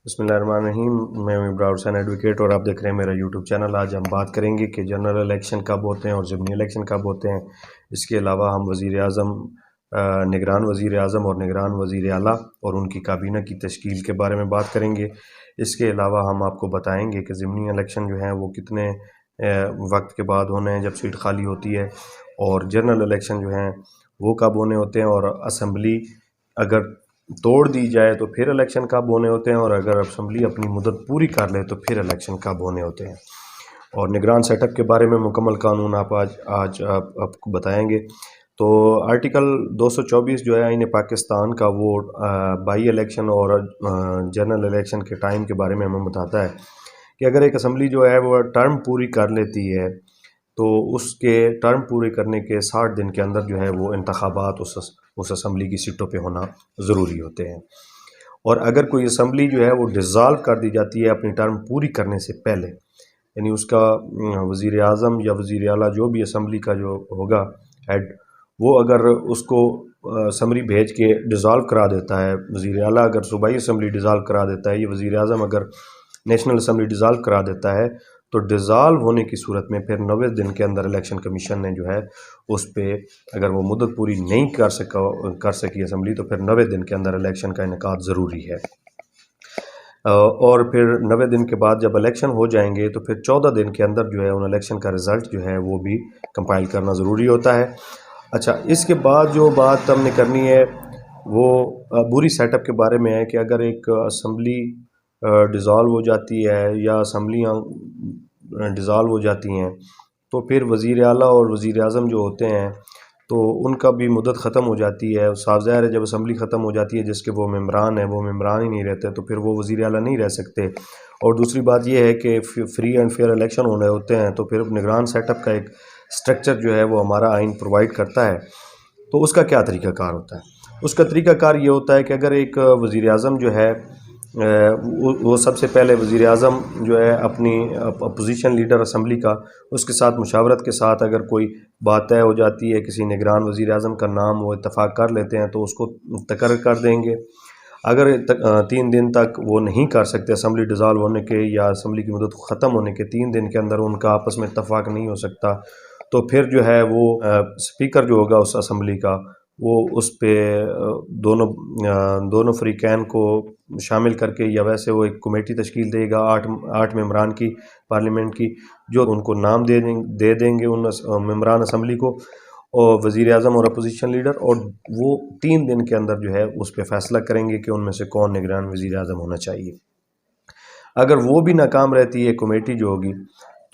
بسم اللہ الرحمن الرحیم، میں ابراہیم حسین ایڈوکیٹ اور آپ دیکھ رہے ہیں میرا یوٹیوب چینل۔ آج ہم بات کریں گے کہ جنرل الیکشن کب ہوتے ہیں اور ضمنی الیکشن کب ہوتے ہیں۔ اس کے علاوہ ہم وزیر اعظم، نگران وزیر اعظم اور نگران وزیر اعلیٰ اور ان کی کابینہ کی تشکیل کے بارے میں بات کریں گے۔ اس کے علاوہ ہم آپ کو بتائیں گے کہ ضمنی الیکشن جو ہیں وہ کتنے وقت کے بعد ہونے ہیں جب سیٹ خالی ہوتی ہے، اور جنرل الیکشن جو ہیں وہ کب ہونے ہوتے ہیں، اور اسمبلی اگر توڑ دی جائے تو پھر الیکشن کب ہونے ہوتے ہیں، اور اگر اسمبلی اپنی مدت پوری کر لے تو پھر الیکشن کب ہونے ہوتے ہیں۔ اور نگران سیٹ اپ کے بارے میں مکمل قانون آج آپ کو بتائیں گے۔ تو آرٹیکل 224 جو ہے آئین پاکستان کا، وہ بائی الیکشن اور جنرل الیکشن کے ٹائم کے بارے میں ہمیں بتاتا ہے کہ اگر ایک اسمبلی جو ہے وہ ٹرم پوری کر لیتی ہے تو اس کے ٹرم پورے کرنے کے 60 دن کے اندر جو ہے وہ انتخابات اس اسمبلی کی سیٹوں پہ ہونا ضروری ہوتے ہیں۔ اور اگر کوئی اسمبلی جو ہے وہ ڈیزالو کر دی جاتی ہے اپنی ٹرم پوری کرنے سے پہلے، یعنی اس کا وزیر اعظم یا وزیر اعلیٰ جو بھی اسمبلی کا جو ہوگا ہیڈ، وہ اگر اس کو سمری بھیج کے ڈیزالو کرا دیتا ہے، وزیر اعلیٰ اگر صوبائی اسمبلی ڈیزالو کرا دیتا ہے، یا وزیر اعظم اگر نیشنل اسمبلی ڈیزالو کرا دیتا ہے، تو ڈیزالو ہونے کی صورت میں پھر 90 دن کے اندر الیکشن کمیشن نے جو ہے اس پہ، اگر وہ مدت پوری نہیں کر سکی اسمبلی، تو پھر 90 دن کے اندر الیکشن کا انعقاد ضروری ہے۔ اور پھر 90 دن کے بعد جب الیکشن ہو جائیں گے تو پھر 14 دن کے اندر جو ہے ان الیکشن کا رزلٹ جو ہے وہ بھی کمپائل کرنا ضروری ہوتا ہے۔ اچھا، اس کے بعد جو بات ہم نے کرنی ہے وہ بوری سیٹ اپ کے بارے میں ہے کہ اگر ایک اسمبلی ڈیزالو ہو جاتی ہے یا اسمبلیاں ڈیزالو ہو جاتی ہیں تو پھر وزیر اعلیٰ اور وزیر اعظم جو ہوتے ہیں تو ان کا بھی مدت ختم ہو جاتی ہے۔ صاف ظاہر ہے جب اسمبلی ختم ہو جاتی ہے جس کے وہ ممبران ہیں وہ ممبران ہی نہیں رہتے تو پھر وہ وزیر اعلیٰ نہیں رہ سکتے۔ اور دوسری بات یہ ہے کہ فری اینڈ فیئر الیکشن ہونے ہوتے ہیں تو پھر نگران سیٹ اپ کا ایک سٹرکچر جو ہے وہ ہمارا آئین پرووائڈ کرتا ہے۔ تو اس کا کیا طریقہ کار ہوتا ہے؟ اس کا طریقہ کار یہ ہوتا ہے کہ اگر ایک وزیر اعظم جو ہے وہ سب سے پہلے وزیر اعظم جو ہے اپنی اپوزیشن لیڈر اسمبلی کا، اس کے ساتھ مشاورت کے ساتھ اگر کوئی بات طے ہو جاتی ہے، کسی نگران وزیر اعظم کا نام وہ اتفاق کر لیتے ہیں تو اس کو تقرر کر دیں گے۔ اگر 3 دن تک وہ نہیں کر سکتے، اسمبلی ڈیزالو ہونے کے یا اسمبلی کی مدت ختم ہونے کے 3 دن کے اندر ان کا آپس میں اتفاق نہیں ہو سکتا، تو پھر جو ہے وہ اسپیکر جو ہوگا اس اسمبلی کا، وہ اس پہ دونوں فریقین کو شامل کر کے، یا ویسے وہ ایک کمیٹی تشکیل دے گا 8 ممبران کی پارلیمنٹ کی، جو ان کو نام دے دیں گے ان ممبران اسمبلی کو، اور وزیر اعظم اور اپوزیشن لیڈر، اور وہ 3 دن کے اندر جو ہے اس پہ فیصلہ کریں گے کہ ان میں سے کون نگران وزیر اعظم ہونا چاہیے۔ اگر وہ بھی ناکام رہتی ہے کمیٹی جو ہوگی،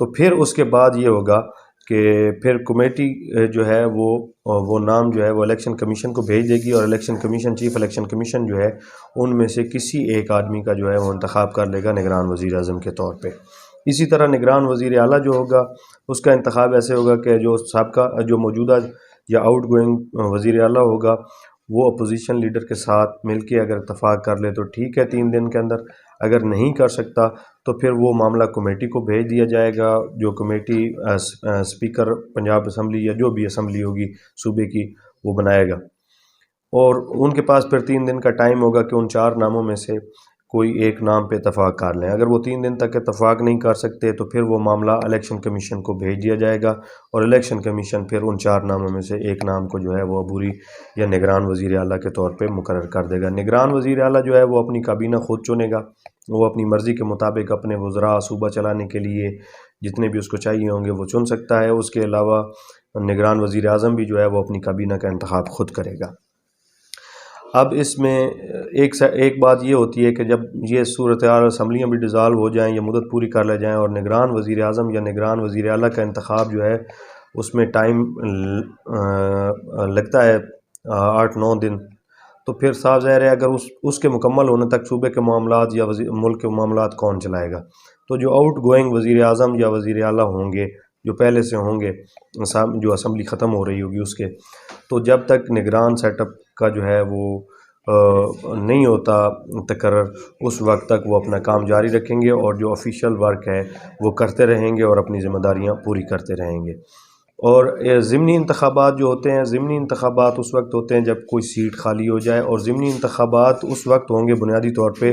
تو پھر اس کے بعد یہ ہوگا کہ پھر کمیٹی جو ہے وہ نام جو ہے وہ الیکشن کمیشن کو بھیج دے گی، اور election commission, chief election commission جو ہے ان میں سے کسی ایک آدمی کا جو ہے وہ انتخاب کر لے گا نگران وزیر اعظم کے طور پہ۔ اسی طرح نگران وزیر اعلیٰ جو ہوگا اس کا انتخاب ایسے ہوگا کہ جو موجودہ یا آؤٹ گوئنگ وزیر اعلیٰ ہوگا وہ اپوزیشن لیڈر کے ساتھ مل کے اگر اتفاق کر لے تو ٹھیک ہے 3 دن کے اندر، اگر نہیں کر سکتا تو پھر وہ معاملہ کمیٹی کو بھیج دیا جائے گا، جو کمیٹی اسپیکر پنجاب اسمبلی یا جو بھی اسمبلی ہوگی صوبے کی وہ بنائے گا، اور ان کے پاس پھر 3 دن کا ٹائم ہوگا کہ ان 4 ناموں میں سے کوئی ایک نام پہ اتفاق کر لیں۔ اگر وہ 3 دن تک اتفاق نہیں کر سکتے تو پھر وہ معاملہ الیکشن کمیشن کو بھیج دیا جائے گا، اور الیکشن کمیشن پھر ان 4 ناموں میں سے ایک نام کو جو ہے وہ عبوری یا نگران وزیر اعلیٰ کے طور پہ مقرر کر دے گا۔ نگران وزیر اعلیٰ جو ہے وہ اپنی کابینہ خود چنے گا، وہ اپنی مرضی کے مطابق اپنے وزراء صوبہ چلانے کے لیے جتنے بھی اس کو چاہیے ہوں گے وہ چن سکتا ہے۔ اس کے علاوہ نگران وزیر اعظم بھی جو ہے وہ اپنی کابینہ کا انتخاب خود کرے گا۔ اب اس میں ایک بات یہ ہوتی ہے کہ جب یہ صورتحال اسمبلیاں بھی ڈیزالو ہو جائیں یا مدت پوری کر لے جائیں اور نگران وزیر اعظم یا نگران وزیر اعلیٰ کا انتخاب جو ہے اس میں ٹائم لگتا ہے 8-9 دن، تو پھر صاف ظاہر ہے اگر اس کے مکمل ہونے تک صوبے کے معاملات یا ملک کے معاملات کون چلائے گا؟ تو جو آؤٹ گوئنگ وزیر اعظم یا وزیر اعلیٰ ہوں گے، جو پہلے سے ہوں گے، جو اسمبلی ختم ہو رہی ہوگی اس کے، تو جب تک نگران سیٹ اپ کا جو ہے وہ نہیں ہوتا تقرر، اس وقت تک وہ اپنا کام جاری رکھیں گے اور جو آفیشیل ورک ہے وہ کرتے رہیں گے اور اپنی ذمہ داریاں پوری کرتے رہیں گے۔ اور ضمنی انتخابات جو ہوتے ہیں، ضمنی انتخابات اس وقت ہوتے ہیں جب کوئی سیٹ خالی ہو جائے، اور ضمنی انتخابات اس وقت ہوں گے بنیادی طور پہ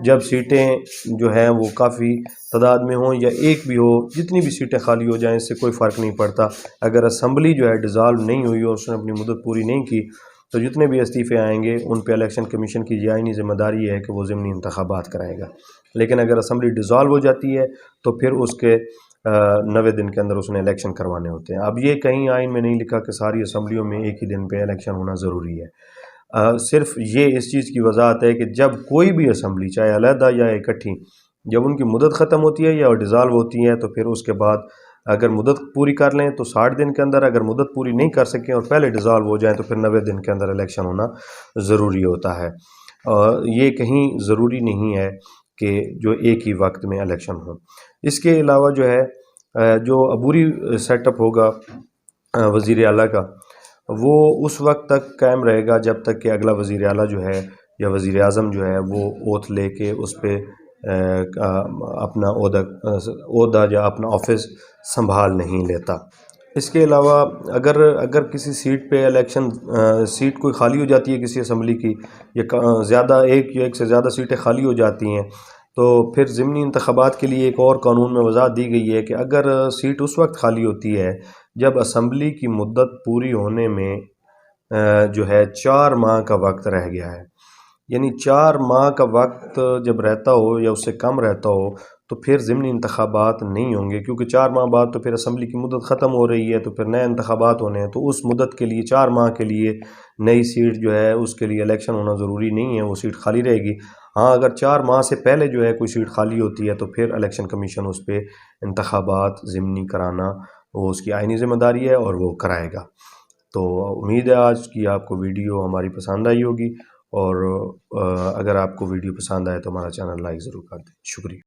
جب سیٹیں جو ہیں وہ کافی تعداد میں ہوں یا ایک بھی ہو، جتنی بھی سیٹیں خالی ہو جائیں اس سے کوئی فرق نہیں پڑتا۔ اگر اسمبلی جو ہے ڈیزالو نہیں ہوئی اور اس نے اپنی مدت پوری نہیں کی تو جتنے بھی استعفے آئیں گے ان پہ الیکشن کمیشن کی یہ آئینی ذمہ داری ہے کہ وہ ضمنی انتخابات کرائے گا۔ لیکن اگر اسمبلی ڈیزالو ہو جاتی ہے تو پھر اس کے 90 دن کے اندر اس نے الیکشن کروانے ہوتے ہیں۔ اب یہ کہیں آئین میں نہیں لکھا کہ ساری اسمبلیوں میں ایک ہی دن پہ الیکشن ہونا ضروری ہے، صرف یہ اس چیز کی وضاحت ہے کہ جب کوئی بھی اسمبلی چاہے علیحدہ یا اکٹھی جب ان کی مدت ختم ہوتی ہے یا ڈیزالو ہوتی ہے تو پھر اس کے بعد اگر مدت پوری کر لیں تو 60 دن کے اندر، اگر مدت پوری نہیں کر سکیں اور پہلے ڈیزالو ہو جائیں تو پھر 90 دن کے اندر الیکشن ہونا ضروری ہوتا ہے۔ یہ کہیں ضروری نہیں ہے کہ جو ایک ہی وقت میں الیکشن ہو۔ اس کے علاوہ جو ہے جو عبوری سیٹ اپ ہوگا وزیر اعلیٰ کا، وہ اس وقت تک قائم رہے گا جب تک کہ اگلا وزیر اعلیٰ جو ہے یا وزیر اعظم جو ہے وہ اوتھ لے کے اس پہ اپنا عہدہ یا اپنا آفس سنبھال نہیں لیتا۔ اس کے علاوہ اگر کسی سیٹ پہ الیکشن سیٹ کوئی خالی ہو جاتی ہے کسی اسمبلی کی، یا زیادہ ایک سے زیادہ سیٹیں خالی ہو جاتی ہیں، تو پھر ضمنی انتخابات کے لیے ایک اور قانون میں وضاحت دی گئی ہے کہ اگر سیٹ اس وقت خالی ہوتی ہے جب اسمبلی کی مدت پوری ہونے میں جو ہے 4 ماہ کا وقت رہ گیا ہے، یعنی 4 ماہ کا وقت جب رہتا ہو یا اس سے کم رہتا ہو تو پھر ضمنی انتخابات نہیں ہوں گے، کیونکہ 4 ماہ بعد تو پھر اسمبلی کی مدت ختم ہو رہی ہے تو پھر نئے انتخابات ہونے ہیں، تو اس مدت کے لیے 4 ماہ کے لیے نئی سیٹ جو ہے اس کے لیے الیکشن ہونا ضروری نہیں ہے، وہ سیٹ خالی رہے گی۔ ہاں اگر 4 ماہ سے پہلے جو ہے کوئی سیٹ خالی ہوتی ہے تو پھر الیکشن کمیشن اس پہ انتخابات ضمنی کرانا وہ اس کی آئینی ذمہ داری ہے اور وہ کرائے گا۔ تو امید ہے آج کی آپ کو ویڈیو ہماری پسند آئی ہوگی، اور اگر آپ کو ویڈیو پسند آئے تو ہمارا چینل لائک ضرور کر دیں۔ شکریہ۔